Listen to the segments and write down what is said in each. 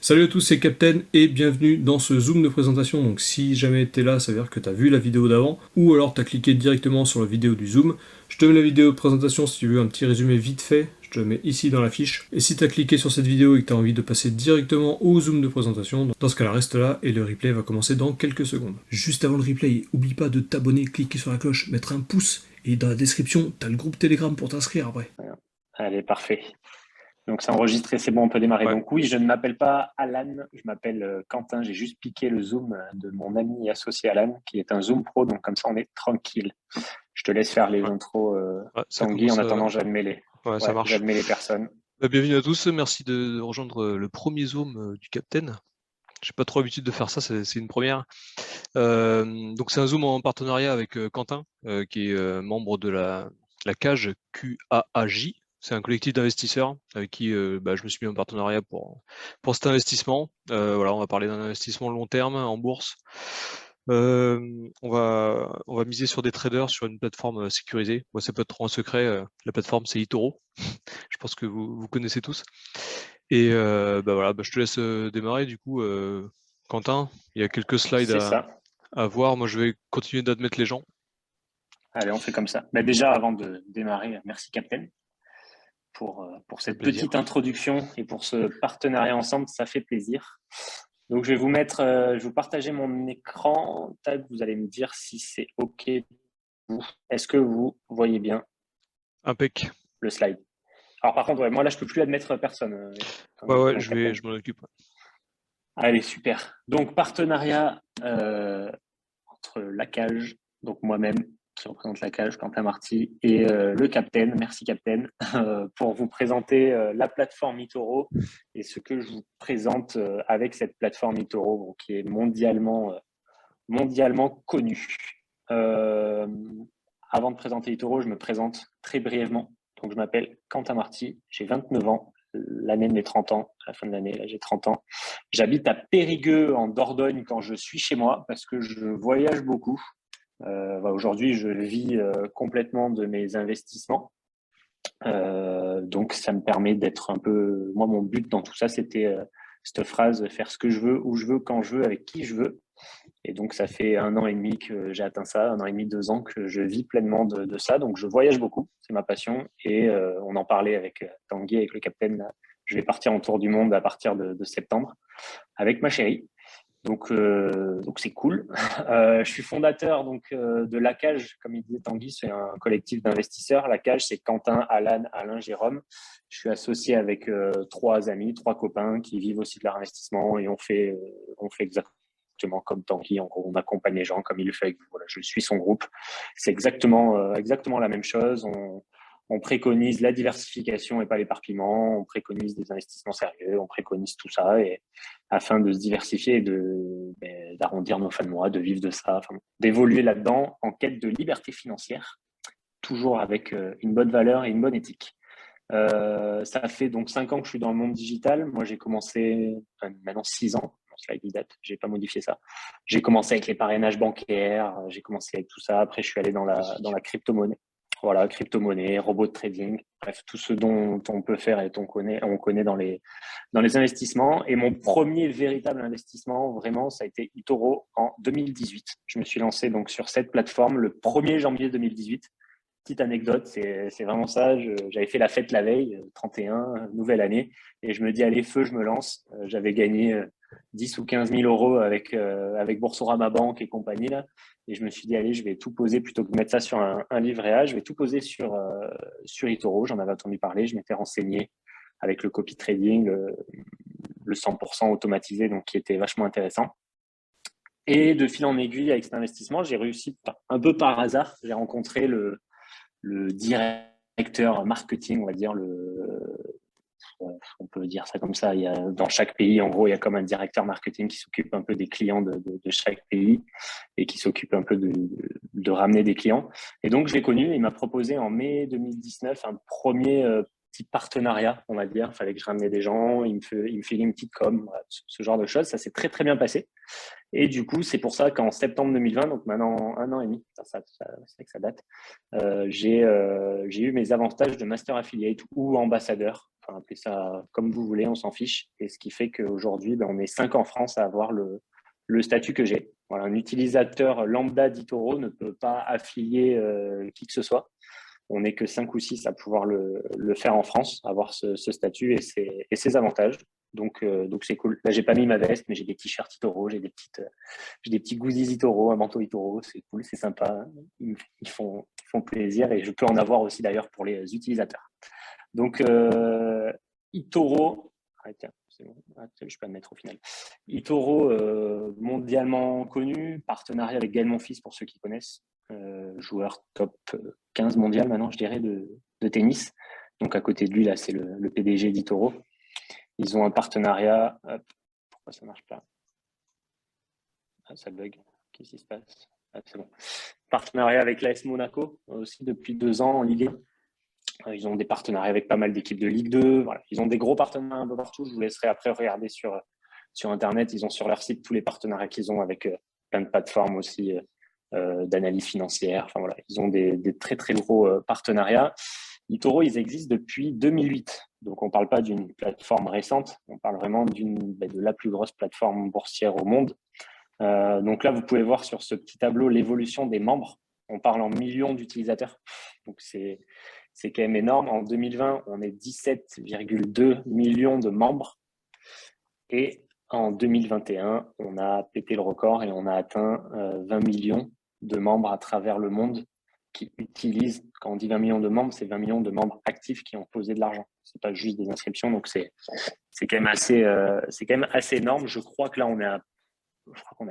Salut à tous, c'est Captain et bienvenue dans ce Zoom de présentation. Donc si jamais t'es là, ça veut dire que t'as vu la vidéo d'avant ou alors t'as cliqué directement sur la vidéo du Zoom. Je te mets la vidéo de présentation si tu veux un petit résumé vite fait, je te le mets ici dans la fiche. Et si t'as cliqué sur cette vidéo et que t'as envie de passer directement au Zoom de présentation, dans ce cas-là reste là et le replay va commencer dans quelques secondes. Juste avant le replay, oublie pas de t'abonner, cliquer sur la cloche, mettre un pouce et dans la description, t'as le groupe Telegram pour t'inscrire après. Allez, parfait. Donc c'est enregistré, c'est bon, on peut démarrer. Ouais. Donc oui, je ne m'appelle pas Alan, je m'appelle Quentin. J'ai juste piqué le Zoom de mon ami associé Alan, qui est un Zoom Pro, donc comme ça on est tranquille. Je te laisse faire les Ouais, intros, ouais, ça Tanguy. En commence. attendant, Ouais, ça marche. j'admets les personnes. Bienvenue à tous, merci de rejoindre le premier Zoom du Captain. J'ai pas trop l'habitude de faire ça, c'est une première. Donc c'est un Zoom en partenariat avec Quentin, qui est membre de la Cage QAAJ. C'est un collectif d'investisseurs avec qui je me suis mis en partenariat pour cet investissement. Voilà, on va parler d'un investissement long terme en bourse. On va miser sur des traders sur une plateforme sécurisée. Moi, c'est pas trop un secret. La plateforme, c'est eToro. Je pense que vous connaissez tous. Et je te laisse démarrer. Du coup, Quentin, il y a quelques slides C'est ça. à voir. Moi, je vais continuer d'admettre les gens. Allez, on fait comme ça. Mais déjà, avant de démarrer, merci Captain pour Un cette plaisir. petite introduction et pour ce partenariat ensemble, ça fait plaisir. Donc je vais vous mettre, je vais vous partager mon écran. Tac, vous allez me dire si c'est OK. Est-ce que vous voyez bien Impec. le slide? Alors par contre, ouais, moi là, je peux plus admettre personne. Ouais, Captain. je m'en occupe. Allez, super. Donc partenariat entre la cage, donc moi-même qui représente la cage, Quentin Marty, et le Captain. Merci Captain pour vous présenter la plateforme eToro et ce que je vous présente avec cette plateforme eToro qui est mondialement connue. Avant de présenter eToro, je me présente très brièvement. Donc, je m'appelle Quentin Marty, j'ai 29 ans, l'année de mes 30 ans, à la fin de l'année, là j'ai 30 ans. J'habite à Périgueux, en Dordogne, quand je suis chez moi, parce que je voyage beaucoup. Aujourd'hui, je vis complètement de mes investissements. Donc, ça me permet d'être un peu... Moi, mon but dans tout ça, c'était cette phrase, faire ce que je veux, où je veux, quand je veux, avec qui je veux. Et donc, ça fait 1 an et demi que j'ai atteint ça, 1 an et demi, 2 ans que je vis pleinement de ça. Donc, je voyage beaucoup, c'est ma passion. Et on en parlait avec Tanguy, avec le capitaine. Je vais partir en tour du monde à partir de septembre avec ma chérie. Donc c'est cool. Je suis fondateur de La Cage, comme il disait Tanguy, c'est un collectif d'investisseurs. La Cage, c'est Quentin, Alan, Alain, Jérôme. Je suis associé avec 3 amis, 3 copains qui vivent aussi de leur investissement et on fait exactement comme Tanguy. En gros, on accompagne les gens comme il le fait avec vous. Voilà, je suis son groupe. C'est exactement la même chose. On préconise la diversification et pas l'éparpillement. On préconise des investissements sérieux. On préconise tout ça afin de se diversifier et d'arrondir nos fins de mois, de vivre de ça, d'évoluer là-dedans en quête de liberté financière, toujours avec une bonne valeur et une bonne éthique. Ça fait donc 5 ans que je suis dans le monde digital. Moi, j'ai commencé, maintenant 6 ans, mon slide date, j'ai pas modifié ça. J'ai commencé avec les parrainages bancaires, j'ai commencé avec tout ça. Après, je suis allé dans la crypto-monnaie. Voilà, crypto-monnaie, robot de trading, bref, tout ce dont on peut faire et on connaît dans les investissements. Et mon premier véritable investissement, vraiment, ça a été eToro en 2018. Je me suis lancé donc sur cette plateforme le 1er janvier 2018. Petite anecdote, c'est vraiment ça. J'avais fait la fête la veille, 31, nouvelle année, et je me dis, allez, feu, je me lance. J'avais gagné 10 ou 15 000 euros avec Boursorama Banque et compagnie, là. Et je me suis dit, allez, je vais tout poser plutôt que de mettre ça sur un livret A. Je vais tout poser sur eToro. J'en avais entendu parler, je m'étais renseigné avec le copy trading, le 100% automatisé, donc qui était vachement intéressant. Et de fil en aiguille, avec cet investissement, j'ai réussi un peu par hasard. J'ai rencontré le directeur marketing, on va dire, on peut dire ça comme ça. Dans chaque pays, en gros, il y a comme un directeur marketing qui s'occupe un peu des clients de chaque pays et qui s'occupe un peu de ramener des clients. Et donc, je l'ai connu. Il m'a proposé en mai 2019 un premier petit partenariat, on va dire. Il fallait que je ramène des gens. Il me filait une petite com, voilà, ce genre de choses. Ça s'est très, très bien passé. Et du coup, c'est pour ça qu'en septembre 2020, donc maintenant 1 an et demi, c'est vrai que ça date, j'ai eu mes avantages de master affiliate ou ambassadeur Enfin, appelez ça comme vous voulez, on s'en fiche. Et ce qui fait qu'aujourd'hui, on est 5 en France à avoir le statut que j'ai. Voilà, un utilisateur lambda d'eToro ne peut pas affilier qui que ce soit. On n'est que 5 ou 6 à pouvoir le faire en France, avoir ce statut et ses avantages. Donc c'est cool. Là, j'ai pas mis ma veste, mais j'ai des t-shirts eToro, j'ai des petits goodies eToro, un manteau eToro. C'est cool, c'est sympa. Ils font plaisir et je peux en avoir aussi d'ailleurs pour les utilisateurs. Donc, eToro, tiens, c'est bon. Je ne vais pas le mettre au final. eToro, mondialement connu, partenariat avec Gaël Monfils pour ceux qui connaissent, joueur top 15 mondial maintenant, je dirais, de tennis. Donc, à côté de lui, là, c'est le PDG d'eToro. Ils ont un partenariat. Pourquoi ça ne marche pas? Ça bug. Qu'est-ce qui se passe? C'est bon. Partenariat avec l'AS Monaco, aussi depuis 2 ans en Ligue 1. Ils ont des partenariats avec pas mal d'équipes de Ligue 2. Voilà. Ils ont des gros partenariats un peu partout. Je vous laisserai après regarder sur Internet. Ils ont sur leur site tous les partenariats qu'ils ont avec plein de plateformes aussi d'analyse financière. Enfin, voilà. Ils ont des très, très gros partenariats. eToro, ils existent depuis 2008. Donc, on ne parle pas d'une plateforme récente. On parle vraiment de la plus grosse plateforme boursière au monde. Donc là, vous pouvez voir sur ce petit tableau l'évolution des membres. On parle en millions d'utilisateurs. Donc, c'est quand même énorme. En 2020, on est 17,2 millions de membres. Et en 2021, on a pété le record et on a atteint 20 millions de membres à travers le monde qui utilisent, quand on dit 20 millions de membres, c'est 20 millions de membres actifs qui ont posé de l'argent. C'est pas juste des inscriptions. Donc, c'est quand même assez énorme. Je crois que là, on est à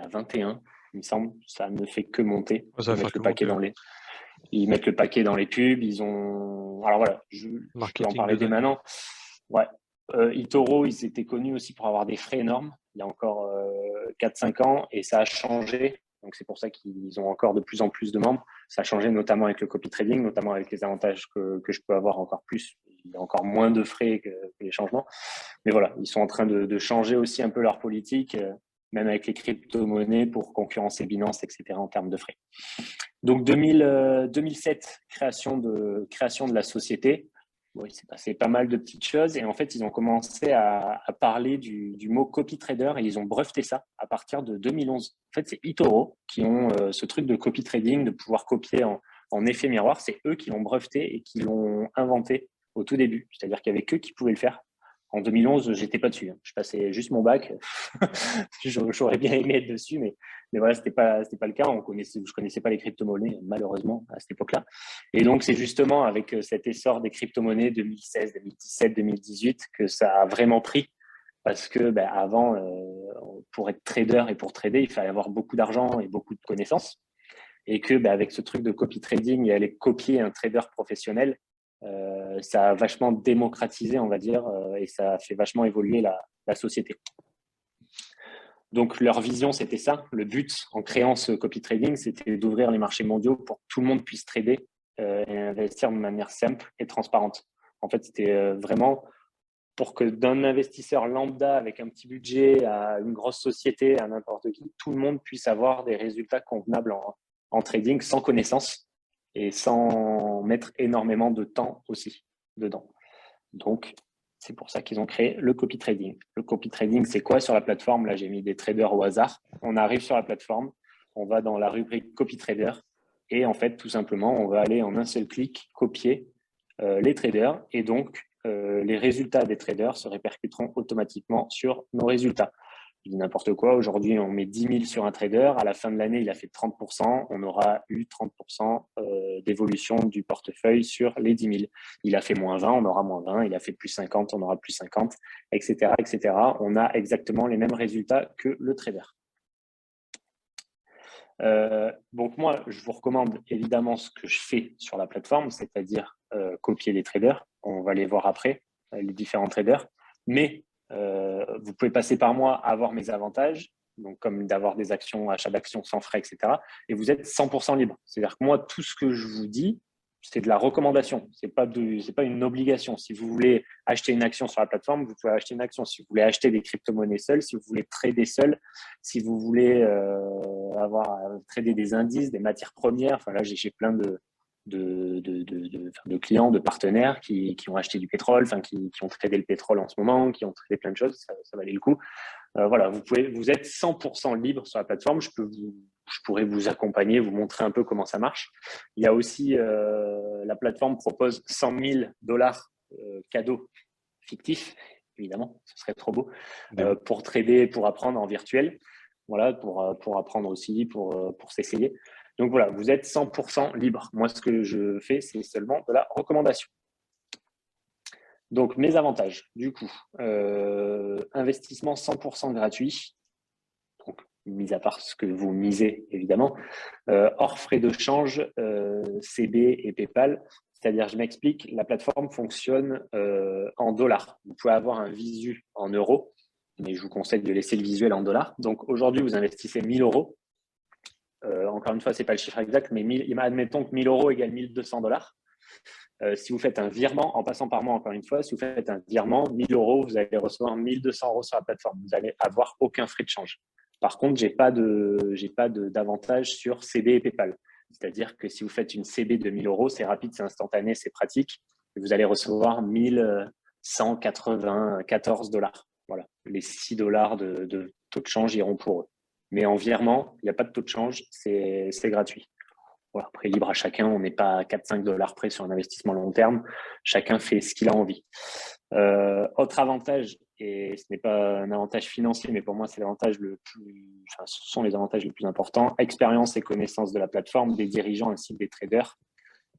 21, il me semble. Ça ne fait que monter. Ça va faire que monter. Ils mettent le paquet dans les pubs. Ils ont. Alors voilà, je peux en parler dès maintenant. Ouais. eToro, ils étaient connus aussi pour avoir des frais énormes il y a encore 4-5 ans et ça a changé. Donc c'est pour ça qu'ils ont encore de plus en plus de membres. Ça a changé notamment avec le copy trading, notamment avec les avantages que je peux avoir encore plus. Il y a encore moins de frais que les changements. Mais voilà, ils sont en train de changer aussi un peu leur politique, même avec les crypto-monnaies pour concurrencer Binance, etc. en termes de frais. Donc 2007, création de la société. Bon, il s'est passé pas mal de petites choses et en fait, ils ont commencé à parler du mot copy trader et ils ont breveté ça à partir de 2011. En fait, c'est eToro qui ont ce truc de copy trading, de pouvoir copier en effet miroir. C'est eux qui l'ont breveté et qui l'ont inventé au tout début. C'est-à-dire qu'il y avait qu'eux qui pouvaient le faire. En 2011, j'étais pas dessus. Je passais juste mon bac. J'aurais bien aimé être dessus, mais voilà, c'était pas le cas. Je connaissais pas les crypto-monnaies, malheureusement, à cette époque-là. Et donc, c'est justement avec cet essor des crypto-monnaies 2016, 2017, 2018 que ça a vraiment pris. Parce que avant, pour être trader et pour trader, il fallait avoir beaucoup d'argent et beaucoup de connaissances. Et que avec ce truc de copy trading et aller copier un trader professionnel, ça a vachement démocratisé, on va dire, et ça a fait vachement évoluer la société. Donc, leur vision, c'était ça. Le but, en créant ce copy trading, c'était d'ouvrir les marchés mondiaux pour que tout le monde puisse trader et investir de manière simple et transparente. En fait, c'était vraiment pour que d'un investisseur lambda avec un petit budget à une grosse société, à n'importe qui, tout le monde puisse avoir des résultats convenables en trading sans connaissance et sans mettre énormément de temps aussi dedans. Donc, c'est pour ça qu'ils ont créé le copy trading. Le copy trading, c'est quoi sur la plateforme? Là, j'ai mis des traders au hasard. On arrive sur la plateforme, on va dans la rubrique copy trader et en fait, tout simplement, on va aller en un seul clic copier les traders et donc les résultats des traders se répercuteront automatiquement sur nos résultats. Je dis n'importe quoi. Aujourd'hui, on met 10 000 sur un trader. À la fin de l'année, il a fait 30%. On aura eu 30% d'évolution du portefeuille sur les 10 000. Il a fait moins 20, on aura moins 20. Il a fait plus 50, on aura plus 50, etc., etc. On a exactement les mêmes résultats que le trader. Donc moi, je vous recommande évidemment ce que je fais sur la plateforme, c'est-à-dire copier les traders. On va les voir après, les différents traders. Mais vous pouvez passer par moi, avoir mes avantages, donc comme d'avoir des actions, achat d'actions sans frais, etc. Et vous êtes 100% libre. C'est-à-dire que moi, tout ce que je vous dis, c'est de la recommandation. C'est pas une obligation. Si vous voulez acheter une action sur la plateforme, vous pouvez acheter une action. Si vous voulez acheter des crypto-monnaies seules, si vous voulez trader seul, si vous voulez trader des indices, des matières premières. Enfin là, j'ai plein de clients, de partenaires qui ont acheté du pétrole, qui ont tradé le pétrole en ce moment, qui ont tradé plein de choses, ça valait le coup. Voilà, vous êtes 100% libre sur la plateforme. Je pourrais vous accompagner, vous montrer un peu comment ça marche. Il y a aussi, la plateforme propose $100 000 cadeaux fictifs, évidemment, ce serait trop beau, pour trader, pour apprendre en virtuel. Voilà, pour apprendre aussi, pour s'essayer. Donc voilà, vous êtes 100% libre. Moi, ce que je fais, c'est seulement de la recommandation. Donc, mes avantages, du coup, investissement 100% gratuit, donc mis à part ce que vous misez, évidemment, hors frais de change, CB et PayPal. C'est-à-dire, je m'explique, la plateforme fonctionne en dollars. Vous pouvez avoir un visu en euros, mais je vous conseille de laisser le visuel en dollars. Donc, aujourd'hui, vous investissez 1 000 €. Encore une fois, ce n'est pas le chiffre exact, mais admettons que 1 000 € égale $1 200. Si vous faites un virement, en passant par moi, encore une fois, si vous faites un virement, 1 000 €, vous allez recevoir 1 200 € sur la plateforme. Vous n'allez avoir aucun frais de change. Par contre, j'ai pas d'avantage sur CB et PayPal. C'est-à-dire que si vous faites une CB de 1 000 €, c'est rapide, c'est instantané, c'est pratique. Et vous allez recevoir 1 194 $. Voilà. Les 6 $ de taux de change iront pour eux. Mais en virement, il n'y a pas de taux de change, c'est gratuit. Voilà, après, libre à chacun, on n'est pas à 4-5 $ près sur un investissement long terme. Chacun fait ce qu'il a envie. Autre avantage, et ce n'est pas un avantage financier, mais pour moi, c'est l'avantage ce sont les avantages les plus importants: expérience et connaissance de la plateforme, des dirigeants ainsi que des traders,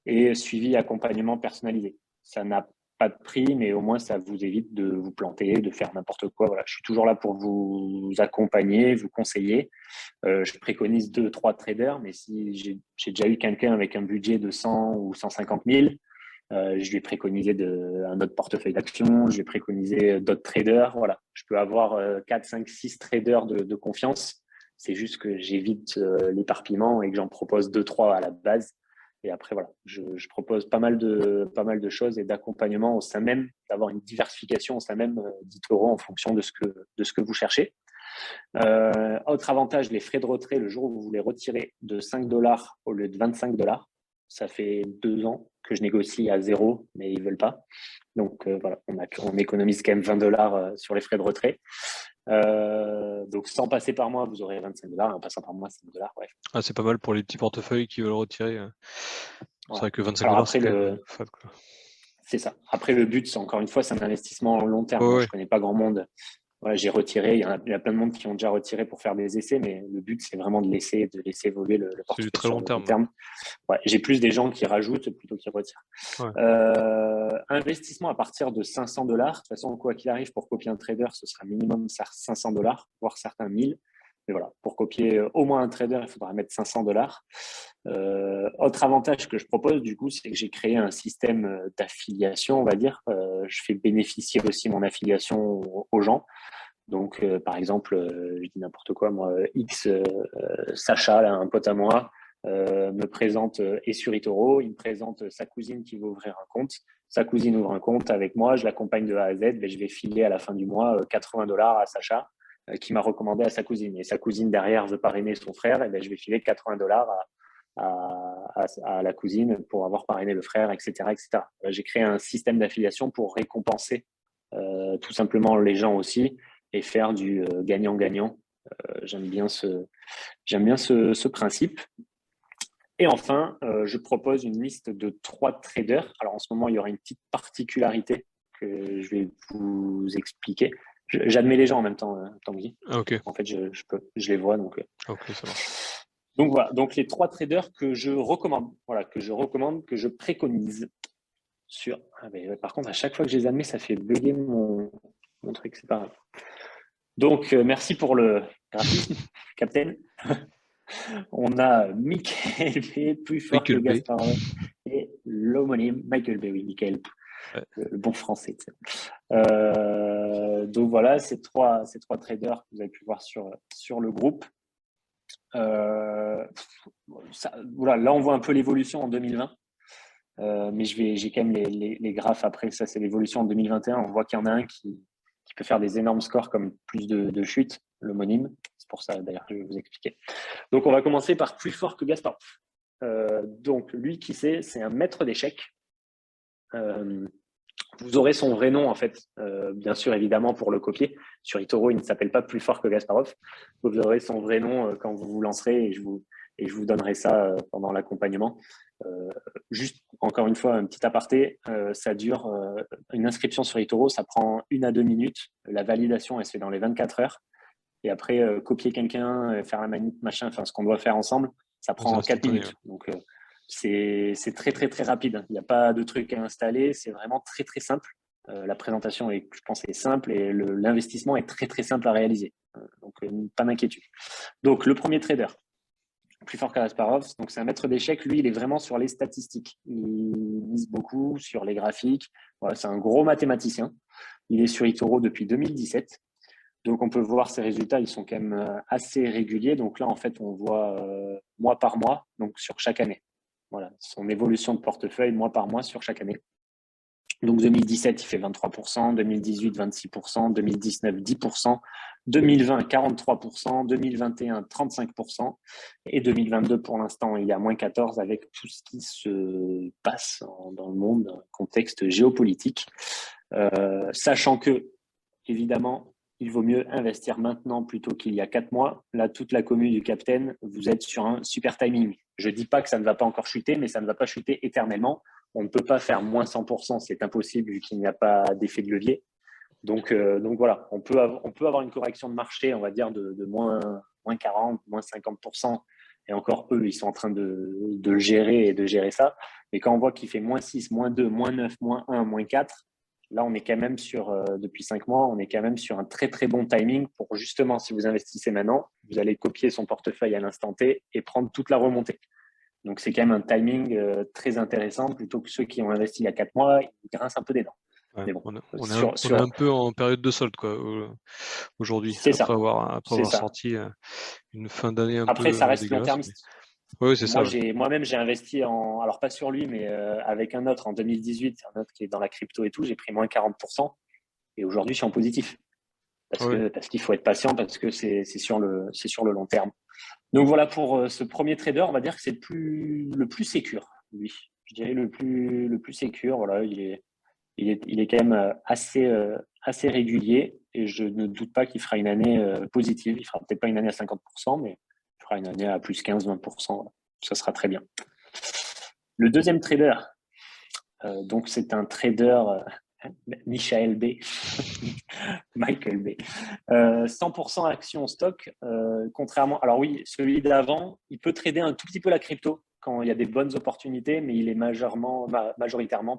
et suivi et accompagnement personnalisé. Ça n'a pas de prix, mais au moins ça vous évite de vous planter, de faire n'importe quoi. Voilà, je suis toujours là pour vous accompagner, vous conseiller. Je préconise 2-3 traders, mais si j'ai déjà eu quelqu'un avec un budget de 100 ou 150 000, je vais préconiser un autre portefeuille d'actions, je vais préconiser d'autres traders. Voilà, je peux avoir 4, 5, 6 traders de confiance. C'est juste que j'évite l'éparpillement et que j'en propose 2-3 à la base. Et après, voilà, je propose pas mal de choses et d'accompagnement au sein même, d'avoir une diversification au sein même d'eToro en fonction de ce que vous cherchez. Autre avantage, les frais de retrait, le jour où vous voulez retirer de 5 $ au lieu de 25 $, ça fait 2 ans que je négocie à 0, mais ils ne veulent pas. Donc voilà, on économise quand même 20 $ sur les frais de retrait. Donc sans passer par moi, vous aurez 25 $. En passant par moi, 5 $. Bref. Ah, c'est pas mal pour les petits portefeuilles qui veulent retirer. C'est vrai que 25 Alors $, après, c'est quand même faible, quoi. C'est ça. Après, le but, c'est encore une fois, c'est un investissement long terme. Ouais, Moi, ouais. je ne connais pas grand monde. Voilà, j'ai retiré. Il y a plein de monde qui ont déjà retiré pour faire des essais, mais le but, c'est vraiment de laisser évoluer le C'est du portefeuille très sur long le long terme. terme. Ouais, j'ai plus des gens qui rajoutent plutôt qu'ils retirent. Ouais. Investissement à partir de 500 $. De toute façon, quoi qu'il arrive, pour copier un trader, ce sera minimum 500 $, voire certains 1000. Mais voilà, pour copier au moins un trader, il faudra mettre 500 $. Autre avantage que je propose, du coup, c'est que j'ai créé un système d'affiliation, on va dire. Je fais bénéficier aussi mon affiliation aux gens. Donc, par exemple, je dis n'importe quoi, moi, Sacha, là, un pote à moi, me présente et sur eToro, il me présente sa cousine qui veut ouvrir un compte. Sa cousine ouvre un compte avec moi, je l'accompagne de A à Z, ben, je vais filer à la fin du mois 80 $ à Sacha, qui m'a recommandé à sa cousine. Et sa cousine derrière veut parrainer son frère, et ben, je vais filer 80 $ à la cousine pour avoir parrainé le frère, etc. etc. J'ai créé un système d'affiliation pour récompenser tout simplement les gens aussi et faire du gagnant-gagnant. J'aime bien ce principe. Et enfin, je propose une liste de 3 traders. Alors en ce moment, il y aura une petite particularité que je vais vous expliquer. J'admets les gens en même temps, Tanguy. Ah, ok. En fait, je les vois. Donc, Ok, ça marche. donc voilà, donc les 3 traders que je recommande, que je préconise sur. Ah, mais, par contre, à chaque fois que je les admets, ça fait bugger mon truc, c'est pas grave. Donc, merci pour le graphisme, Captain. On a Michael B, plus fort Michael que B. Gasparet, et l'homonyme Michael B, oui, Michael, Ouais. le bon français. Donc voilà, ces trois traders que vous avez pu voir sur le groupe. Là, on voit un peu l'évolution en 2020. Mais j'ai quand même les graphes après. Ça, c'est l'évolution en 2021. On voit qu'il y en a un qui peut faire des énormes scores comme plus de chutes, l'homonyme. C'est pour ça, d'ailleurs, que je vais vous expliquer. Donc, on va commencer par plus fort que Gasparov. Donc, lui, qui c'est un maître d'échecs. Vous aurez son vrai nom, en fait, bien sûr, évidemment, pour le copier. Sur eToro, il ne s'appelle pas Plus fort que Gasparov. Vous aurez son vrai nom quand vous vous lancerez et je vous donnerai ça pendant l'accompagnement. Juste, encore une fois, un petit aparté, ça dure, une inscription sur eToro, ça prend 1 à 2 minutes. La validation, elle se fait dans les 24 heures. Et après, copier quelqu'un, faire la manip, machin, enfin, ce qu'on doit faire ensemble, ça prend 4 minutes. Donc, c'est très, très, très rapide. Il n'y a pas de truc à installer. C'est vraiment très, très simple. La présentation, je pense, est simple et l'investissement est très, très simple à réaliser. Donc, pas d'inquiétude. Donc, le premier trader, Plus fort qu'Asparov, donc c'est un maître d'échecs. Lui, il est vraiment sur les statistiques. Il mise beaucoup sur les graphiques. Voilà, c'est un gros mathématicien. Il est sur eToro depuis 2017. Donc, on peut voir ses résultats, ils sont quand même assez réguliers. Donc là, en fait, on voit mois par mois, donc sur chaque année. Voilà, son évolution de portefeuille mois par mois sur chaque année. Donc 2017, il fait 23%, 2018, 26%, 2019, 10%, 2020, 43%, 2021, 35%, et 2022, pour l'instant, il est à moins 14% avec tout ce qui se passe dans le monde, dans le contexte géopolitique. Sachant que, évidemment, il vaut mieux investir maintenant plutôt qu'il y a 4 mois. Là, toute la commune du Captain, vous êtes sur un super timing. Je ne dis pas que ça ne va pas encore chuter, mais ça ne va pas chuter éternellement. On ne peut pas faire moins 100%, c'est impossible vu qu'il n'y a pas d'effet de levier. Donc voilà, on peut avoir une correction de marché, on va dire, de moins 40, moins 50%. Et encore, eux, ils sont en train de gérer ça. Mais quand on voit qu'il fait moins 6, moins 2, moins 9, moins 1, moins 4, là, on est quand même depuis 5 mois, on est quand même sur un très, très bon timing pour justement, si vous investissez maintenant, vous allez copier son portefeuille à l'instant T et prendre toute la remontée. Donc, c'est quand même un timing très intéressant plutôt que ceux qui ont investi il y a 4 mois, ils grincent un peu des dents. Ouais, Mais bon, on est un peu en période de solde, quoi, aujourd'hui, après avoir sorti une fin d'année un peu Après, ça reste dégueulasse. long-termiste. Oui, c'est ça. Moi-même, j'ai investi alors pas sur lui, mais avec un autre en 2018, un autre qui est dans la crypto et tout, j'ai pris moins 40%. Et aujourd'hui, je suis en positif. Parce qu'il faut être patient, parce que c'est sur le long terme. Donc voilà pour ce premier trader, on va dire que c'est le plus sécure, lui. Je dirais le plus sécure. Voilà, il est quand même assez régulier et je ne doute pas qu'il fera une année positive. Il fera peut-être pas une année à 50%, mais il fera une année à plus 15-20%. Ça sera très bien. Le deuxième trader, donc c'est un trader Michael B. Michael B. 100% action stock, contrairement. Alors oui, celui d'avant, il peut trader un tout petit peu la crypto quand il y a des bonnes opportunités, mais il est majoritairement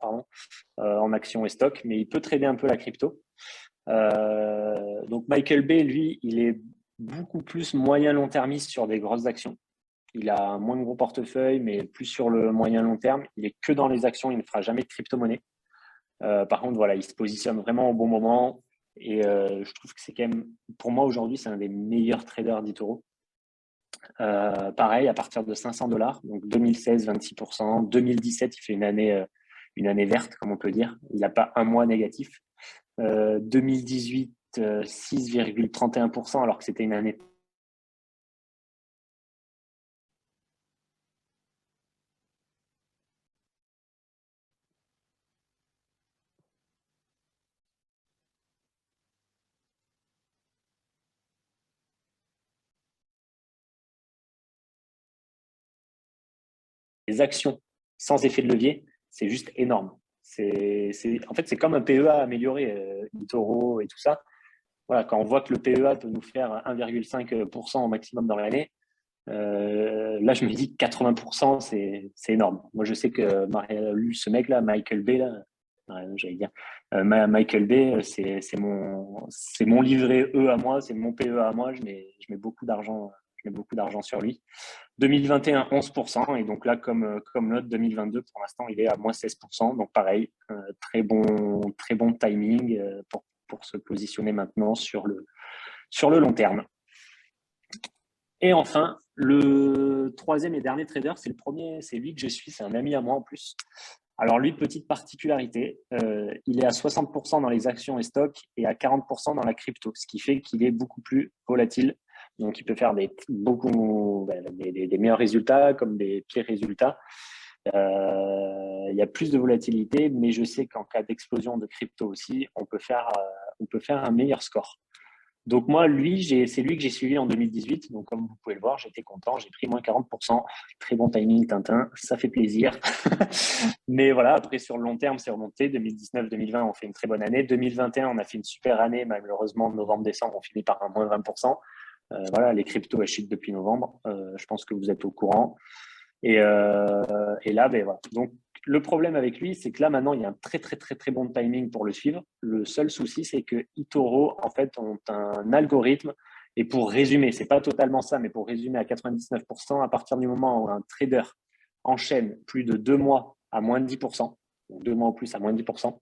en action et stock, mais il peut trader un peu la crypto. Donc Michael B, lui, il est beaucoup plus moyen long termiste sur des grosses actions. Il a un moins gros portefeuille, mais plus sur le moyen long terme. Il est que dans les actions, il ne fera jamais de crypto-monnaie. Par contre, voilà, il se positionne vraiment au bon moment. Et je trouve que c'est quand même, pour moi aujourd'hui, c'est un des meilleurs traders d'eToro. Pareil, à partir de $500, donc 2016, 26%, 2017, il fait une année verte, comme on peut dire. Il n'a pas un mois négatif. 2018, 6,31%, alors que c'était une année les actions sans effet de levier, c'est juste énorme. En fait, c'est comme un PEA amélioré, eToro et tout ça. Voilà, quand on voit que le PEA peut nous faire 1,5% au maximum dans l'année, là, je me dis que 80%, c'est énorme. Moi, je sais que ce mec-là, Michael B, là, j'allais dire, Michael B, c'est mon livret E à moi, c'est mon PEA à moi. Je mets beaucoup d'argent. Je mets beaucoup d'argent sur lui. 2021, 11%. Et donc là, comme l'autre, 2022, pour l'instant, il est à moins 16%. Donc pareil, très bon timing pour se positionner maintenant sur le long terme. Et enfin, le troisième et dernier trader, c'est le premier, c'est lui que je suis, c'est un ami à moi en plus. Alors lui, petite particularité, il est à 60% dans les actions et stocks et à 40% dans la crypto, ce qui fait qu'il est beaucoup plus volatile. Donc, il peut faire des meilleurs résultats comme des pires résultats. Il y a plus de volatilité, mais je sais qu'en cas d'explosion de crypto aussi, on peut faire un meilleur score. Donc moi, c'est lui que j'ai suivi en 2018. Donc comme vous pouvez le voir, j'étais content. J'ai pris moins 40%. Très bon timing, Tintin. Ça fait plaisir. Mais voilà, après, sur le long terme, c'est remonté. 2019-2020, on fait une très bonne année. 2021, on a fait une super année. Malheureusement, novembre-décembre, on finit par un moins 20%. Voilà, les cryptos, elles chutent depuis novembre. Je pense que vous êtes au courant. Et là, ben voilà. Donc, le problème avec lui, c'est que là, maintenant, il y a un très, très, très, très bon timing pour le suivre. Le seul souci, c'est que eToro, en fait, ont un algorithme. Et pour résumer, c'est pas totalement ça, mais pour résumer à 99%, à partir du moment où un trader enchaîne plus de 2 mois à moins de 10%, donc 2 mois ou plus à moins de 10%,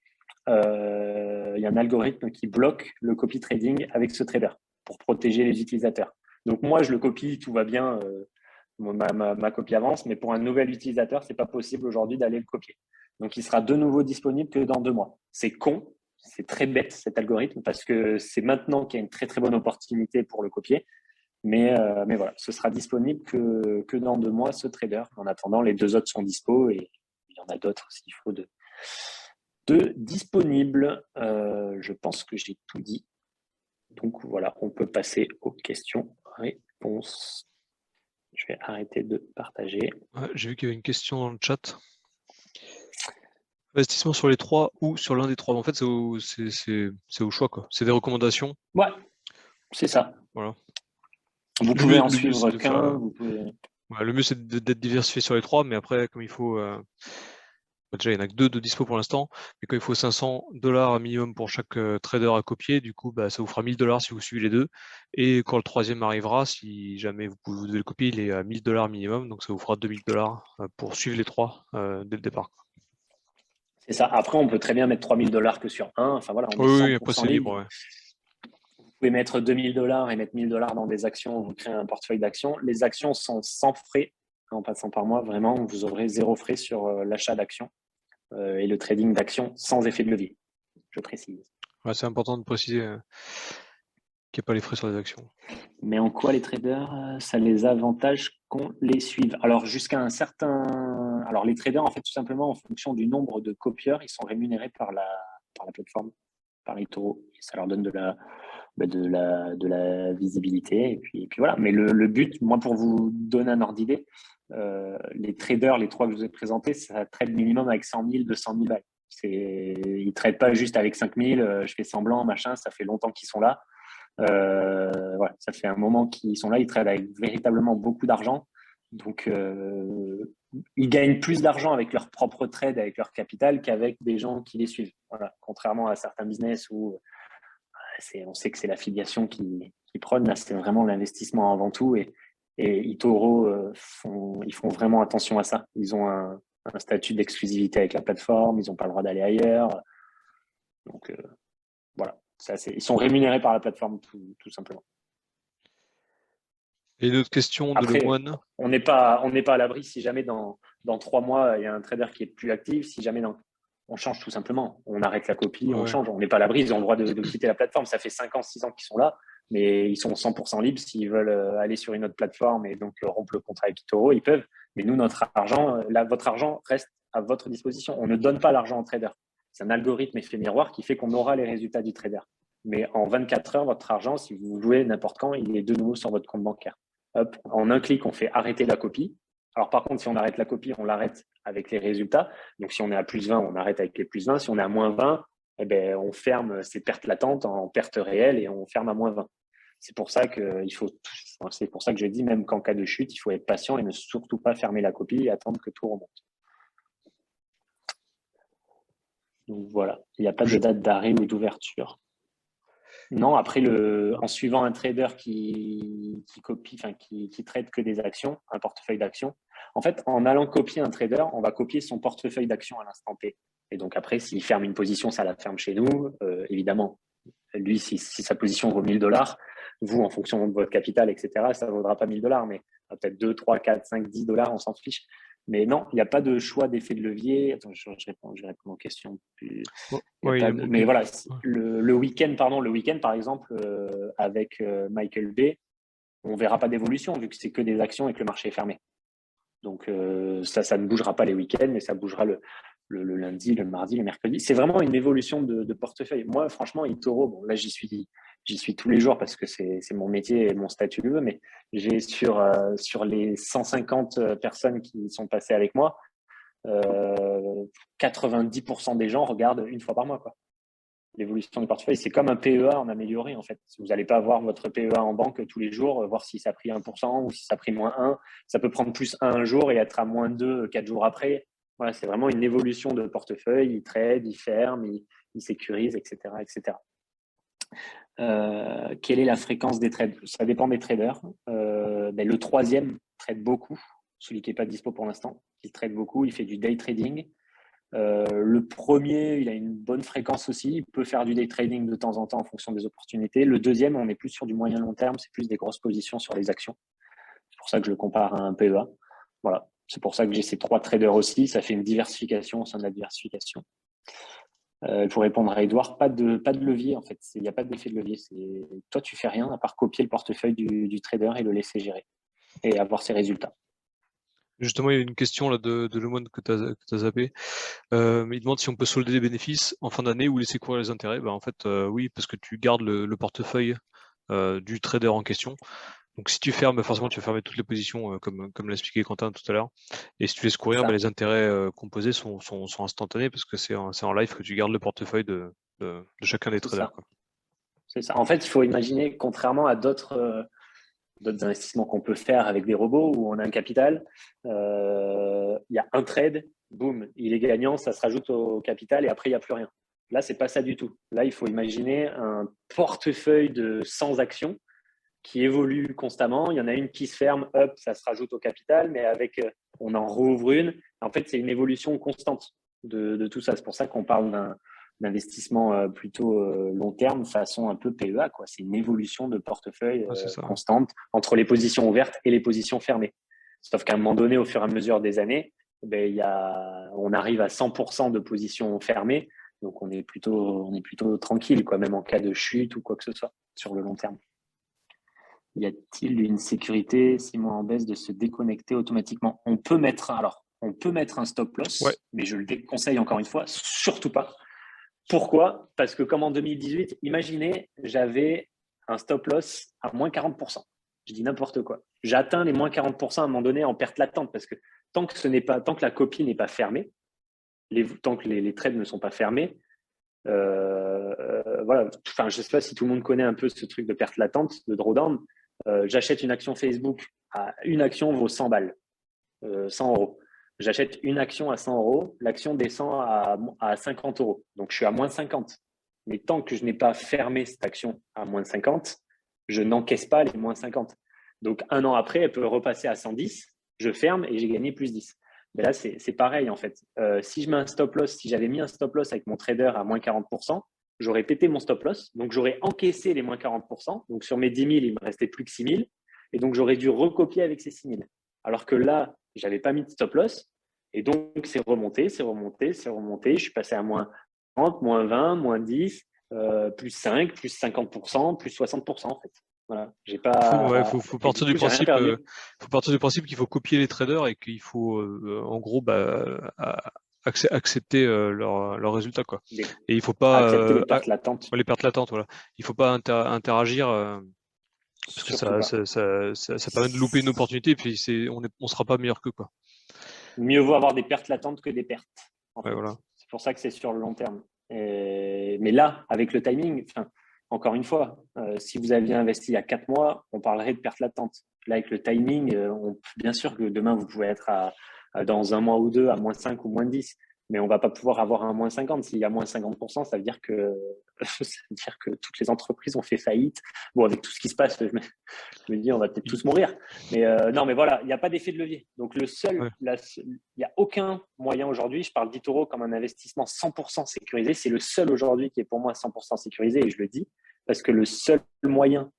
il y a un algorithme qui bloque le copy trading avec ce trader pour protéger les utilisateurs. Donc, moi, je le copie, tout va bien. Ma copie avance, mais pour un nouvel utilisateur, c'est pas possible aujourd'hui d'aller le copier. Donc, il sera de nouveau disponible que dans 2 mois. C'est con, c'est très bête cet algorithme parce que c'est maintenant qu'il y a une très très bonne opportunité pour le copier. Mais voilà, ce sera disponible que dans 2 mois, ce trader. En attendant, les 2 autres sont dispo et il y en a d'autres s'il faut de disponibles. Je pense que j'ai tout dit. Donc voilà, on peut passer aux questions-réponses. Je vais arrêter de partager. Ouais, j'ai vu qu'il y avait une question dans le chat. Investissement sur les 3 ou sur l'un des 3. En fait, c'est au choix, quoi. C'est des recommandations. Ouais, c'est ça. Voilà. Vous pouvez en suivre qu'un. Vous pouvez... Ouais, le mieux, c'est d'être diversifié sur les 3, mais après, comme il faut... déjà, il n'y en a que 2 de dispo pour l'instant, mais quand il faut $500 minimum pour chaque trader à copier, du coup, ça vous fera $1000 si vous suivez les 2. Et quand le troisième arrivera, si jamais vous devez le copier, il est à $1000 minimum, donc ça vous fera $2000 pour suivre les 3 dès le départ. C'est ça. Après, on peut très bien mettre $3000 que sur un. Enfin voilà, on est 100% après, c'est libre. libre. Ouais. Vous pouvez mettre $2000 et mettre $1000 dans des actions. Vous créez un portefeuille d'actions. Les actions sont sans frais en passant par mois. Vraiment, vous aurez 0 frais sur l'achat d'actions et le trading d'actions sans effet de levier. Je précise. Ouais, c'est important de préciser qu'il n'y a pas les frais sur les actions. Mais en quoi les traders, ça les avantage qu'on les suive? Alors, jusqu'à un certain... Alors, les traders, en fait, tout simplement, en fonction du nombre de copieurs, ils sont rémunérés par la plateforme, par eToro. Et ça leur donne de la visibilité. Et puis voilà. Mais le but, moi, pour vous donner un ordre d'idée, les traders, les 3 que je vous ai présentés, ça trade minimum avec 100 000, 200 000 balles. Ils ne tradent pas juste avec 5 000, je fais semblant, machin, ça fait longtemps qu'ils sont là. Voilà, ça fait un moment qu'ils sont là, ils traitent avec véritablement beaucoup d'argent. Donc, ils gagnent plus d'argent avec leur propre trade, avec leur capital, qu'avec des gens qui les suivent. Voilà. Contrairement à certains business où on sait que c'est l'affiliation qui prône, là, c'est vraiment l'investissement avant tout. Et eToro, ils font vraiment attention à ça. Ils ont un statut d'exclusivité avec la plateforme, ils n'ont pas le droit d'aller ailleurs. Donc, voilà. Ils sont rémunérés par la plateforme tout simplement. Et une autre question de Après, Lemoine. On n'est pas à l'abri si jamais dans 3 mois, il y a un trader qui est plus actif. Si jamais on change tout simplement. On arrête la copie, on change. On n'est pas à l'abri. Ils ont le droit de quitter la plateforme. Ça fait 5 ans, 6 ans qu'ils sont là, mais ils sont 100% libres. S'ils veulent aller sur une autre plateforme et donc rompre le contrat avec eToro, ils peuvent. Mais nous, notre argent, votre argent reste à votre disposition. On ne donne pas l'argent au trader. C'est un algorithme effet miroir qui fait qu'on aura les résultats du trader. Mais en 24 heures, votre argent, si vous jouez n'importe quand, il est de nouveau sur votre compte bancaire. Hop, en un clic, on fait arrêter la copie. Alors par contre, si on arrête la copie, on l'arrête avec les résultats. Donc si on est à plus 20, on arrête avec les plus 20. Si on est à moins 20, eh ben, on ferme ces pertes latentes en pertes réelles et on ferme à moins 20. C'est pour ça que je dis même qu'en cas de chute, il faut être patient et ne surtout pas fermer la copie et attendre que tout remonte. Donc voilà, il n'y a pas de date d'arrêt ou d'ouverture. Non, après, en suivant un trader qui trade que des actions, un portefeuille d'actions, en fait, en allant copier un trader, on va copier son portefeuille d'actions à l'instant T. Et donc après, s'il ferme une position, ça la ferme chez nous, évidemment. Lui, si sa position vaut $1000, vous, en fonction de votre capital, etc., ça ne vaudra pas $1000, mais peut-être 2, 3, 4, 5, $10, on s'en fiche. Mais non, il n'y a pas de choix d'effet de levier. Attends, je vais répondre aux questions. Mais voilà, le week-end, par exemple, avec Michael Bay, on ne verra pas d'évolution vu que c'est que des actions et que le marché est fermé. Donc, ça ne bougera pas les week-ends, mais ça bougera le lundi, le mardi, le mercredi. C'est vraiment une évolution de portefeuille. Moi, franchement, eToro, bon, là, j'y suis tous les jours parce que c'est mon métier et mon statut, mais j'ai sur les 150 personnes qui sont passées avec moi, 90% des gens regardent une fois par mois, quoi. L'évolution du portefeuille, c'est comme un PEA en amélioré, en fait. Vous n'allez pas voir votre PEA en banque tous les jours, voir si ça a pris 1% ou si ça a pris -1. Ça peut prendre +1 un jour et être à -2 4 jours après. Voilà, c'est vraiment une évolution de portefeuille. Il trade, il ferme, il sécurise, etc., etc. Quelle est la fréquence des trades? Ça dépend des traders. Le troisième trade beaucoup, celui qui n'est pas dispo pour l'instant. Il trade beaucoup, il fait du day trading. Le premier, il a une bonne fréquence aussi. Il peut faire du day trading de temps en temps en fonction des opportunités. Le deuxième, on est plus sur du moyen long terme. C'est plus des grosses positions sur les actions. C'est pour ça que je le compare à un PEA. Voilà. C'est pour ça que j'ai ces 3 traders aussi. Ça fait une diversification au sein de la diversification. Pour répondre à Edouard, pas de levier en fait. Il n'y a pas d'effet de levier. Toi, tu fais rien à part copier le portefeuille du trader et le laisser gérer et avoir ses résultats. Justement, il y a une question là de Lemoine que tu as zappé. Il demande si on peut solder des bénéfices en fin d'année ou laisser courir les intérêts. En fait, oui, parce que tu gardes le portefeuille du trader en question. Donc si tu fermes, forcément tu vas fermer toutes les positions comme l'a expliqué Quentin tout à l'heure. Et si tu laisses courir, les intérêts composés sont instantanés parce que c'est en live que tu gardes le portefeuille de chacun des traders. C'est ça. En fait, il faut imaginer, contrairement à d'autres investissements qu'on peut faire avec des robots où on a un capital, il y a un trade, boum, il est gagnant, ça se rajoute au capital et après, il n'y a plus rien. Là, ce n'est pas ça du tout. Là, il faut imaginer un portefeuille de 100 actions qui évolue constamment. Il y en a une qui se ferme, hop, ça se rajoute au capital, mais on en rouvre une. En fait, c'est une évolution constante de tout ça. C'est pour ça qu'on parle d'investissement plutôt long terme, façon un peu PEA, quoi. C'est une évolution de portefeuille constante entre les positions ouvertes et les positions fermées. Sauf qu'à un moment donné, au fur et à mesure des années, on arrive à 100% de positions fermées. Donc, on est plutôt tranquille, quoi, même en cas de chute ou quoi que ce soit sur le long terme. Y a-t-il une sécurité, si moi en baisse, de se déconnecter automatiquement? On peut mettre un stop loss, mais je le déconseille encore une fois, surtout pas. Pourquoi? Parce que comme en 2018, imaginez, j'avais un stop loss à moins 40%. Je dis n'importe quoi. J'atteins les moins 40% à un moment donné en perte latente parce que tant que la copie n'est pas fermée, tant que les trades ne sont pas fermés, voilà. Enfin, je ne sais pas si tout le monde connaît un peu ce truc de perte latente, de drawdown. J'achète une action Facebook, une action vaut 100 balles, 100 euros. J'achète une action à 100 euros, l'action descend à 50 euros. Donc, je suis à moins 50. Mais tant que je n'ai pas fermé cette action à moins 50, je n'encaisse pas les moins 50. Donc, un an après, elle peut repasser à 110. Je ferme et j'ai gagné plus 10. Mais là, c'est pareil en fait. Si je mets un stop loss, si j'avais mis un stop loss avec mon trader à moins 40%, j'aurais pété mon stop loss. Donc, j'aurais encaissé les moins 40%. Donc, sur mes 10 000, il ne me restait plus que 6 000. Et donc, j'aurais dû recopier avec ces 6 000. Alors que là, je n'avais pas mis de stop loss. Et donc, c'est remonté. Je suis passé à moins 30, moins 20, moins 10, plus 5, plus 50%, plus 60% en fait. Voilà. J'ai pas. Faut partir du principe qu'il faut copier les traders et qu'il faut en gros accepter leurs résultats, quoi. Et il faut pas accepter les pertes latentes. Les pertes latentes, voilà. Il faut pas interagir parce que ça permet de louper une opportunité et puis on sera pas meilleur qu'eux, quoi. Mieux vaut avoir des pertes latentes que des pertes. En fait. Voilà. C'est pour ça que c'est sur le long terme. Mais là, avec le timing, encore une fois, si vous aviez investi il y a 4 mois, on parlerait de pertes latentes. Là, avec le timing, bien sûr que demain, vous pouvez être dans un mois ou deux à moins 5 ou moins 10, mais on ne va pas pouvoir avoir un moins 50. S'il y a moins 50%, ça veut dire que toutes les entreprises ont fait faillite. Bon, avec tout ce qui se passe, je me dis, on va peut-être tous mourir. Mais non, mais voilà, il n'y a pas d'effet de levier. Donc, il n'y a aucun moyen aujourd'hui, je parle d'eToro comme un investissement 100% sécurisé. C'est le seul aujourd'hui qui est pour moi 100% sécurisé, et je le dis, parce que le seul moyen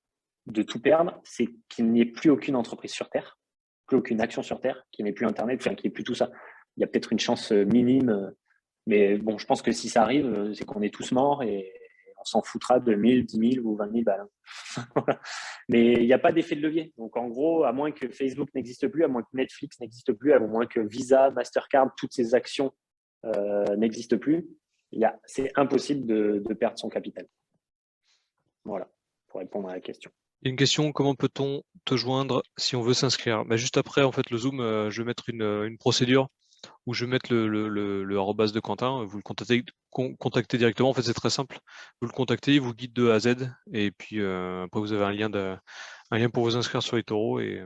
de tout perdre, c'est qu'il n'y ait plus aucune entreprise sur Terre, plus aucune action sur Terre, qu'il n'y ait plus Internet, qu'il n'y ait plus tout ça. Il y a peut-être une chance minime, mais bon, je pense que si ça arrive, c'est qu'on est tous morts et on s'en foutra de 1000, 10 000 ou 20 000 balles. Voilà. Mais il n'y a pas d'effet de levier. Donc, en gros, à moins que Facebook n'existe plus, à moins que Netflix n'existe plus, à moins que Visa, Mastercard, toutes ces actions n'existent plus, c'est impossible de perdre son capital. Voilà, pour répondre à la question. Il y a une question, comment peut-on te joindre si on veut s'inscrire? Juste après, en fait, le Zoom, je vais mettre une procédure où je vais mettre le arrobase de Quentin. Vous le contactez directement. En fait, c'est très simple. Vous le contactez, il vous guide de A à Z. Et puis, après, vous avez un lien pour vous inscrire sur eToro. Et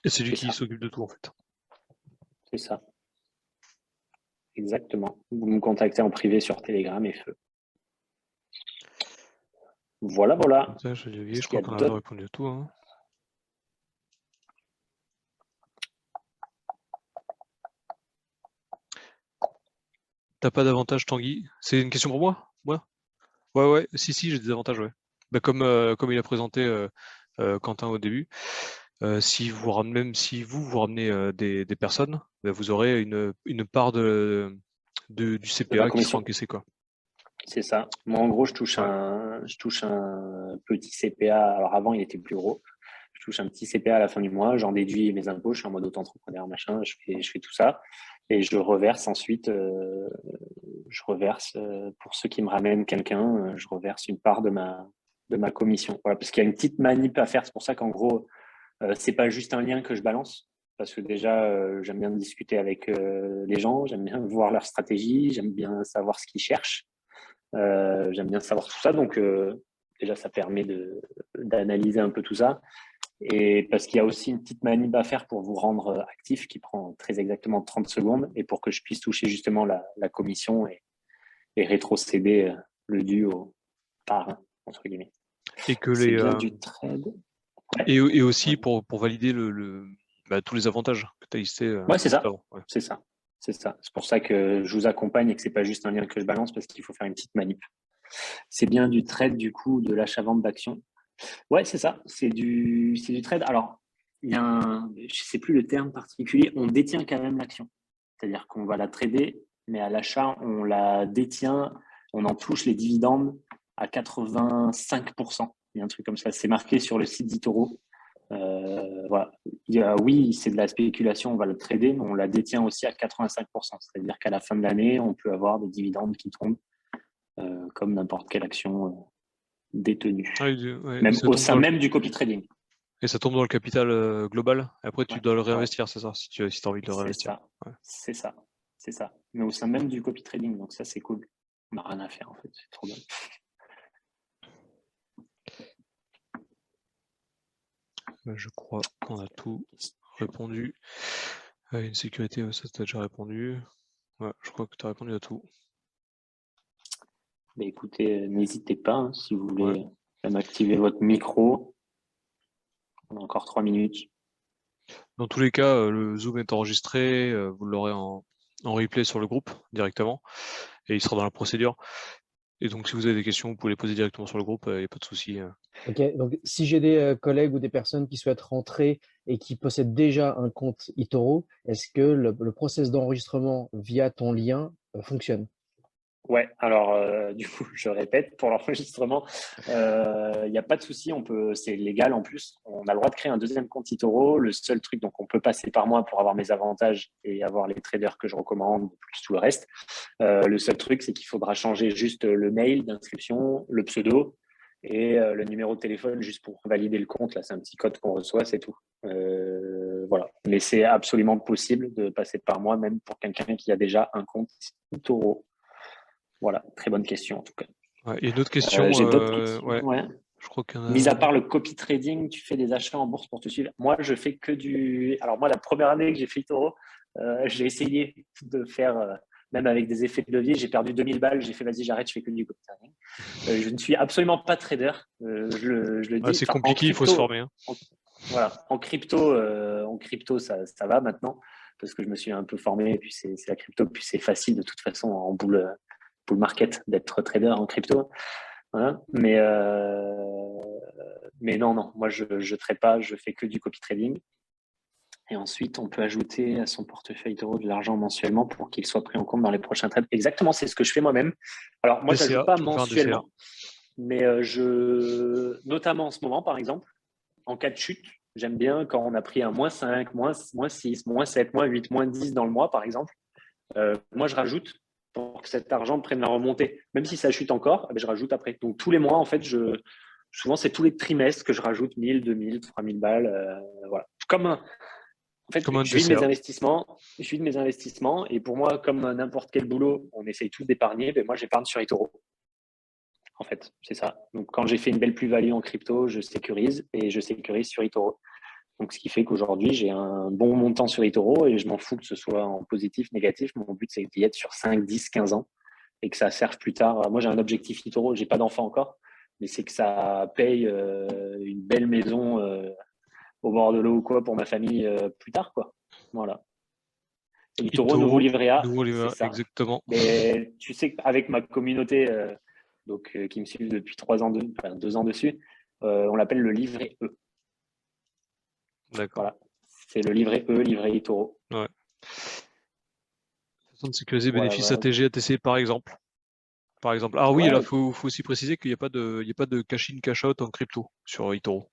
c'est lui qui s'occupe de tout, en fait. C'est ça. Exactement. Vous me contactez en privé sur Telegram et feu. Voilà. Je crois qu'on a répondu à tout. Hein. T'as pas d'avantage, Tanguy? C'est une question pour moi? Ouais. Si, j'ai des avantages, ouais. Comme il a présenté Quentin au début, même si vous ramenez des personnes, vous aurez une part du CPA qui sera encaissé, quoi. C'est ça. Moi, en gros, je touche un petit CPA. Alors avant, il était plus gros. Je touche un petit CPA à la fin du mois. J'en déduis mes impôts. Je suis en mode auto-entrepreneur, machin. Je fais tout ça. Et je reverse ensuite, pour ceux qui me ramènent quelqu'un, je reverse une part de ma commission. Voilà, parce qu'il y a une petite manip à faire. C'est pour ça qu'en gros, c'est pas juste un lien que je balance. Parce que déjà, j'aime bien discuter avec les gens. J'aime bien voir leur stratégie. J'aime bien savoir ce qu'ils cherchent. J'aime bien savoir tout ça, donc déjà ça permet d'analyser un peu tout ça, et parce qu'il y a aussi une petite manip à faire pour vous rendre actif qui prend très exactement 30 secondes, et pour que je puisse toucher justement la commission et rétrocéder le dû au parrain, entre guillemets. Et que c'est bien du trade. Ouais. Et aussi pour valider tous les avantages que tu as listés. Ouais, c'est ça. Ouais. C'est ça. C'est ça. C'est pour ça que je vous accompagne et que c'est pas juste un lien que je balance, parce qu'il faut faire une petite manip. C'est bien du trade, du coup, de l'achat-vente d'actions. Ouais, c'est ça. C'est du trade. Alors, il y a je sais plus le terme particulier. On détient quand même l'action. C'est-à-dire qu'on va la trader, mais à l'achat, on la détient, on en touche les dividendes à 85%. Il y a un truc comme ça. C'est marqué sur le site d'eToro. Voilà. Oui, c'est de la spéculation, on va le trader, mais on la détient aussi à 85%. C'est-à-dire qu'à la fin de l'année, on peut avoir des dividendes qui tombent comme n'importe quelle action détenue. Même au sein même du copy trading. Et ça tombe dans le capital global. Et après, tu dois le réinvestir, c'est ça, si tu as envie de le réinvestir. C'est ça. Mais au sein même du copy trading. Donc ça, c'est cool. On n'a rien à faire, en fait. C'est trop bien. Je crois qu'on a tout répondu. Une sécurité, ça t'as déjà répondu. Ouais, je crois que tu as répondu à tout. Mais écoutez, n'hésitez pas, si vous voulez même activer votre micro. On a encore 3 minutes. Dans tous les cas, le Zoom est enregistré, vous l'aurez en replay sur le groupe directement, et il sera dans la procédure. Et donc, si vous avez des questions, vous pouvez les poser directement sur le groupe, il n'y a pas de souci. Ok, donc si j'ai des collègues ou des personnes qui souhaitent rentrer et qui possèdent déjà un compte eToro, est-ce que le process d'enregistrement via ton lien fonctionne? Ouais, alors du coup, je répète, pour l'enregistrement, il n'y a pas de souci, c'est légal en plus. On a le droit de créer un deuxième compte eToro. Le seul truc, donc on peut passer par moi pour avoir mes avantages et avoir les traders que je recommande, plus tout le reste. Le seul truc, c'est qu'il faudra changer juste le mail d'inscription, le pseudo et le numéro de téléphone juste pour valider le compte. Là, c'est un petit code qu'on reçoit, c'est tout. Voilà. Mais c'est absolument possible de passer par moi, même pour quelqu'un qui a déjà un compte eToro. Voilà, très bonne question en tout cas. Ouais, et une autre question. J'ai d'autres questions. Ouais. Je crois qu'il y en a... Mis à part le copy trading, tu fais des achats en bourse pour te suivre. Moi, je fais que du. Alors moi, la première année que j'ai fait eToro, j'ai essayé de faire, même avec des effets de levier, j'ai perdu 2000 balles. J'ai fait vas-y, j'arrête, je fais que du copy trading. Je ne suis absolument pas trader. Je le dis. C'est compliqué, il faut se former. Voilà, en crypto, ça va maintenant parce que je me suis un peu formé. Et puis c'est la crypto, puis c'est facile de toute façon en bull market d'être trader en crypto. Voilà. Mais non, moi je trade pas, je fais que du copy trading. Et ensuite, on peut ajouter à son portefeuille eToro de l'argent mensuellement pour qu'il soit pris en compte dans les prochains trades. Exactement, c'est ce que je fais moi-même. Alors, moi, je DCA, n'ajoute pas tu peux faire un DCA. mensuellement, mais notamment en ce moment, par exemple, en cas de chute, j'aime bien quand on a pris un -5, -6, -7, -8, -10 dans le mois, par exemple. Moi, je rajoute pour que cet argent prenne la remontée. Même si ça chute encore, je rajoute après. Donc, tous les mois, en fait, souvent, c'est tous les trimestres que je rajoute 1000, 2000, 3000 balles. Voilà. En fait, Comme un je vis de mes DCA. investissements. Et pour moi, comme n'importe quel boulot, on essaye tous d'épargner. Ben moi, j'épargne sur eToro. En fait, c'est ça. Donc, quand j'ai fait une belle plus-value en crypto, je sécurise et je sécurise sur eToro. Donc, ce qui fait qu'aujourd'hui, j'ai un bon montant sur eToro et je m'en fous que ce soit en positif, négatif. Mon but, c'est d'y être sur 5, 10, 15 ans et que ça serve plus tard. Moi, j'ai un objectif eToro. J'ai pas d'enfant encore, mais c'est que ça paye une belle maison au bord de l'eau ou quoi pour ma famille plus tard, quoi. Voilà. Et eToro, nouveau livret A, c'est ça. Exactement. Mais tu sais qu'avec ma communauté qui me suivent depuis 2 ans dessus, on l'appelle le livret E. D'accord. Voilà. C'est le livret E, livret eToro. Ouais. Façon de sécuriser Voilà, bénéfices voilà. ATG, ATC par exemple. Ah oui, Ouais, là, faut aussi préciser qu'il n'y a pas de cash-in, cash-out en crypto sur eToro.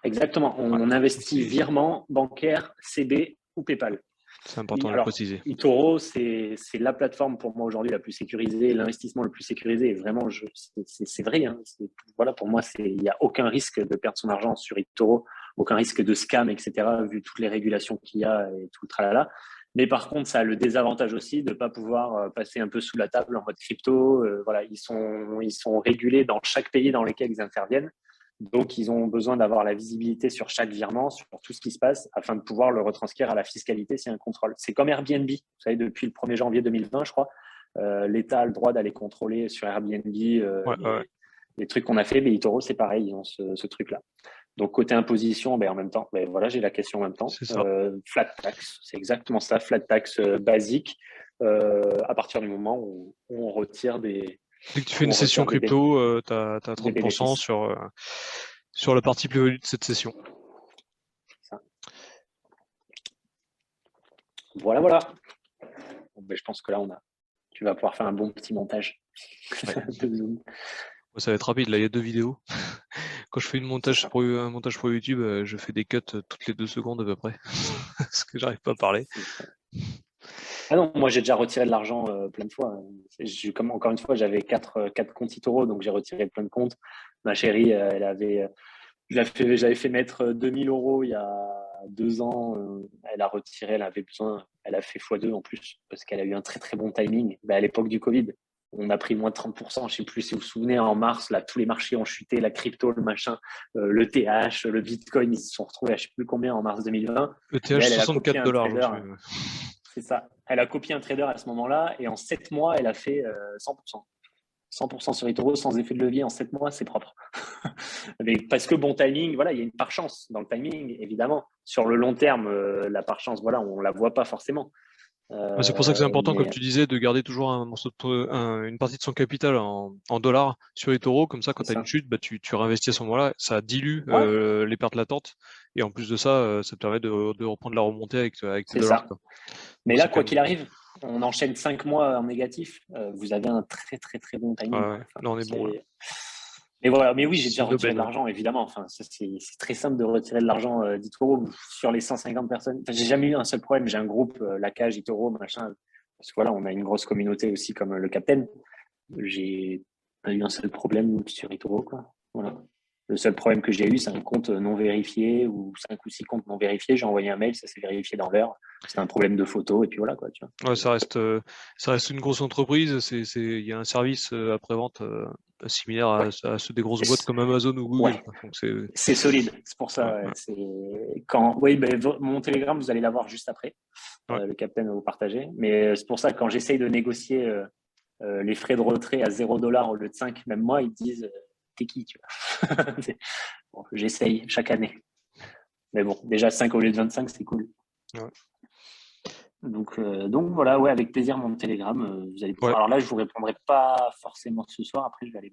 exactement. On investit virement bancaire, CB ou PayPal. C'est important de le Alors, préciser. eToro, c'est la plateforme pour moi aujourd'hui la plus sécurisée, l'investissement le plus sécurisé. Et vraiment, c'est vrai. Hein. Voilà, pour moi, il n'y a aucun risque de perdre son argent sur eToro, aucun risque de scam, etc., vu toutes les régulations qu'il y a et tout le tralala. Mais par contre, ça a le désavantage aussi de ne pas pouvoir passer un peu sous la table en mode crypto. Voilà, ils sont régulés dans chaque pays dans lequel ils interviennent. Donc, ils ont besoin d'avoir la visibilité sur chaque virement, sur tout ce qui se passe, afin de pouvoir le retranscrire à la fiscalité s'il y a un contrôle. C'est comme Airbnb. Vous savez, depuis le 1er janvier 2020, je crois, l'État a le droit d'aller contrôler sur Airbnb les trucs qu'on a fait. Mais eToro, c'est pareil, ils ont ce truc-là. Donc, côté imposition, en même temps, voilà, j'ai la question en même temps. C'est ça. Flat tax, c'est exactement ça, flat tax basique, à partir du moment où on retire des... Dès que tu fais une session crypto, tu as 30% sur la partie plus-value de cette session. Ça. Voilà. Bon, je pense que là, tu vas pouvoir faire un bon petit montage de Zoom. Ça va être rapide, là il y a 2 vidéos. Quand je fais un montage pour YouTube, je fais des cuts toutes les 2 secondes à peu près, parce que j'arrive pas à parler. Ah non, moi j'ai déjà retiré de l'argent plein de fois. Encore une fois, j'avais 4 comptes eToro, donc j'ai retiré plein de comptes. Ma chérie, j'avais fait mettre 2000 € il y a 2 ans. Elle a retiré, elle avait besoin, elle a fait x2 en plus, parce qu'elle a eu un très très bon timing. À l'époque du Covid, on a pris moins de 30%. Je ne sais plus si vous vous souvenez, en mars, là, tous les marchés ont chuté, la crypto, le machin, le TH, le Bitcoin, ils se sont retrouvés à je ne sais plus combien en mars 2020. Le TH, elle, $64. C'est ça. Elle a copié un trader à ce moment-là et en 7 mois, elle a fait 100%. 100% sur eToro sans effet de levier en 7 mois, c'est propre. Mais parce que bon timing, voilà, il y a une part chance dans le timing, évidemment. Sur le long terme, la part chance, voilà, on la voit pas forcément. C'est pour ça que c'est important, comme tu disais, de garder toujours une partie de son capital en dollars sur eToro. Comme ça, quand tu as une chute, tu réinvestis à ce moment-là. Ça dilue les pertes latentes. Et en plus de ça, ça te permet de reprendre la remontée avec tes dollars. Quoi. Mais donc, là, quoi qu'il arrive, on enchaîne 5 mois en négatif. Vous avez un très, très, très bon timing. Là, on est bon. Là. Mais voilà, mais oui, j'ai déjà retiré de l'argent, évidemment. Enfin, c'est très simple de retirer de l'argent d'eToro sur les 150 personnes. Enfin, j'ai jamais eu un seul problème. J'ai un groupe, la cage, eToro, machin. Parce que voilà, on a une grosse communauté aussi comme le Captain. J'ai pas eu un seul problème sur eToro, quoi. Voilà. Le seul problème que j'ai eu, c'est un compte non vérifié ou 5 ou 6 comptes non vérifiés. J'ai envoyé un mail, ça s'est vérifié dans l'heure. C'était un problème de photo et puis voilà, quoi. Tu vois. Ouais, ça reste une grosse entreprise. Il y a un service après-vente similaire à ceux des grosses boîtes comme Amazon ou Google. Ouais. C'est solide. C'est pour ça. Mon Telegram, vous allez l'avoir juste après. Le Captain va vous partager. Mais c'est pour ça que quand j'essaye de négocier les frais de retrait à $0 au lieu de 5, même moi, ils disent t'es qui, tu vois. Bon, j'essaye chaque année. Mais bon, déjà 5 au lieu de 25, c'est cool. Ouais. Donc voilà, ouais, avec plaisir mon Telegram. Vous allez pouvoir... Alors là, je vous répondrai pas forcément ce soir. Après, je vais aller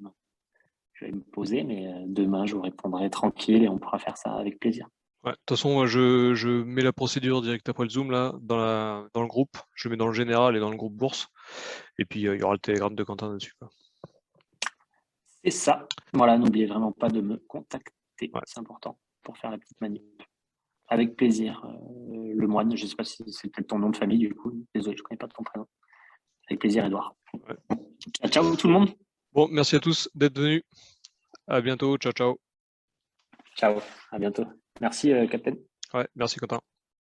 me poser, mais demain, je vous répondrai tranquille et on pourra faire ça avec plaisir. Ouais, de toute façon, moi, je mets la procédure direct après le Zoom là, dans le groupe. Je le mets dans le général et dans le groupe bourse. Et puis il y aura le télégramme de Quentin dessus, quoi. C'est ça. Voilà, n'oubliez vraiment pas de me contacter. Ouais. C'est important pour faire la petite manip. Avec plaisir. Le moine, je ne sais pas si c'est peut-être ton nom de famille du coup. Désolé, je ne connais pas ton prénom. Avec plaisir, Edouard. Ouais. Ciao tout le monde. Bon, merci à tous d'être venus. À bientôt. Ciao, ciao. Ciao, à bientôt. Merci, Captain. Ouais, merci Quentin.